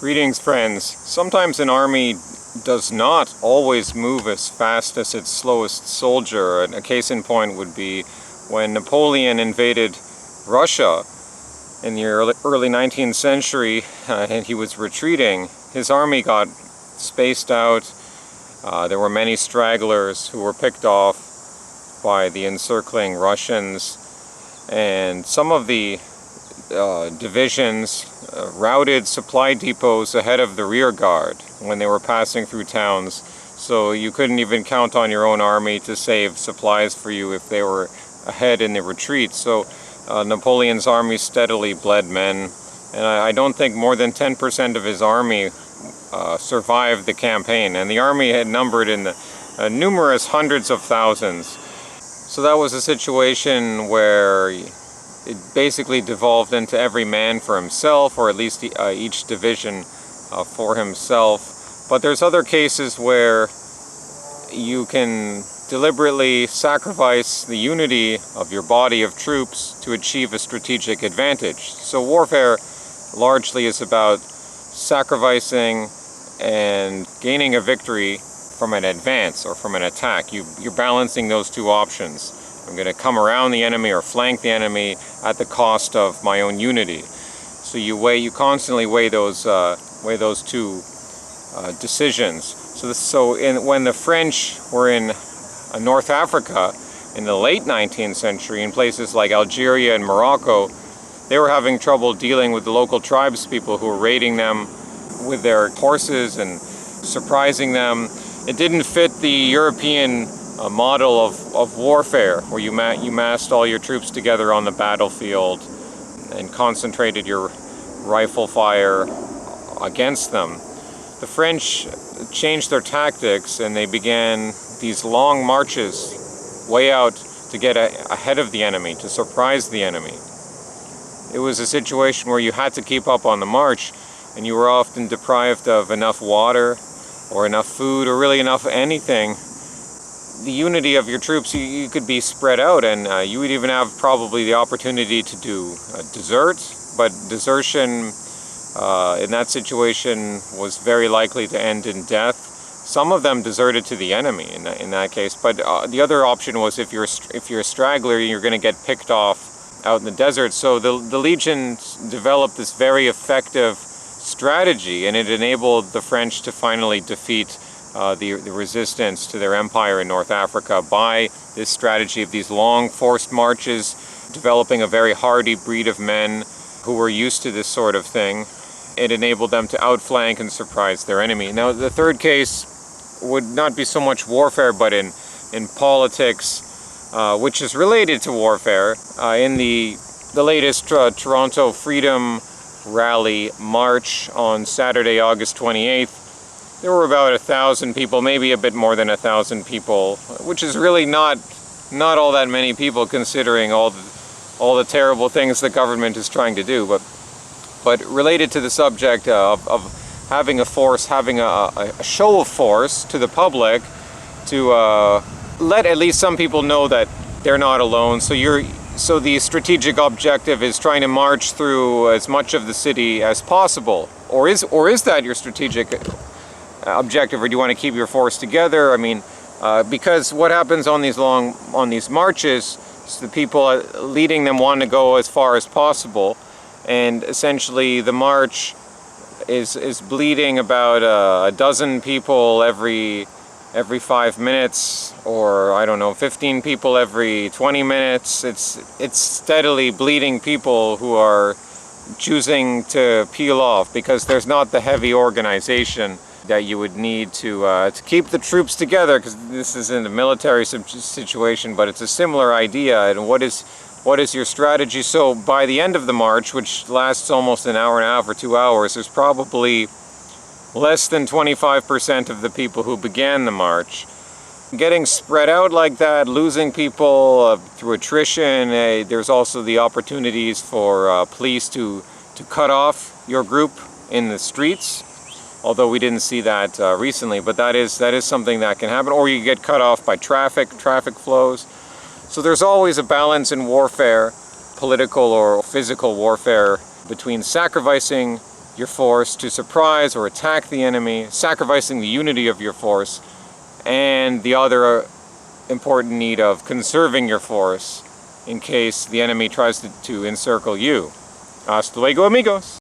Greetings, friends. Sometimes an army does not always move as fast as its slowest soldier. A case in point would be when Napoleon invaded Russia in the early 19th century and he was retreating. His army got spaced out. There were many stragglers who were picked off by the encircling Russians, and some of the divisions routed supply depots ahead of the rear guard when they were passing through towns, so you couldn't even count on your own army to save supplies for you if they were ahead in the retreat. So Napoleon's army steadily bled men, and I don't think more than 10% of his army survived the campaign, and the army had numbered in the numerous hundreds of thousands. So that was a situation where it basically devolved into every man for himself, or at least each division for himself. But there's other cases where you can deliberately sacrifice the unity of your body of troops to achieve a strategic advantage. So warfare largely is about sacrificing and gaining a victory from an advance or from an attack. You're balancing those two options. I'm going to come around the enemy or flank the enemy at the cost of my own unity. So you constantly weigh those two decisions. When the French were in North Africa in the late 19th century, in places like Algeria and Morocco, they were having trouble dealing with the local tribespeople who were raiding them with their horses and surprising them. It didn't fit the European model of warfare, where you massed all your troops together on the battlefield and concentrated your rifle fire against them. The French changed their tactics, and they began these long marches way out to get ahead of the enemy, to surprise the enemy. It was a situation where you had to keep up on the march, and you were often deprived of enough water or enough food or really enough anything. The unity of your troops, you could be spread out, and you would even have probably the opportunity to do desert, but desertion in that situation was very likely to end in death. Some of them deserted to the enemy in that case, but the other option was if you're a straggler, you're going to get picked off out in the desert. So the Legion developed this very effective strategy, and it enabled the French to finally defeat the resistance to their empire in North Africa by this strategy of these long forced marches, developing a very hardy breed of men who were used to this sort of thing. It enabled them to outflank and surprise their enemy. Now, the third case would not be so much warfare, but in politics, which is related to warfare. In the latest Toronto Freedom Rally March on Saturday, August 28th, there were about 1,000 people, maybe a bit more than 1,000 people, which is really not all that many people considering all the terrible things the government is trying to do. But related to the subject of having a force, having a show of force to the public to let at least some people know that they're not alone. So the strategic objective is trying to march through as much of the city as possible. Or is that your strategic objective, or do you want to keep your force together? I mean, because what happens on these marches is the people leading them want to go as far as possible, and essentially the march is bleeding about a dozen people every 5 minutes, or I don't know, 15 people every 20 minutes. It's steadily bleeding people who are choosing to peel off because there's not the heavy organization that you would need to keep the troops together, because this isn't a military situation, but it's a similar idea. And what is your strategy? So by the end of the march, which lasts almost an hour and a half or 2 hours, there's probably less than 25% of the people who began the march. Getting spread out like that, losing people through attrition, there's also the opportunities for police to cut off your group in the streets. Although we didn't see that recently, but that is something that can happen. Or you get cut off by traffic flows. So there's always a balance in warfare, political or physical warfare, between sacrificing your force to surprise or attack the enemy, sacrificing the unity of your force, and the other important need of conserving your force in case the enemy tries to encircle you. Hasta luego, amigos!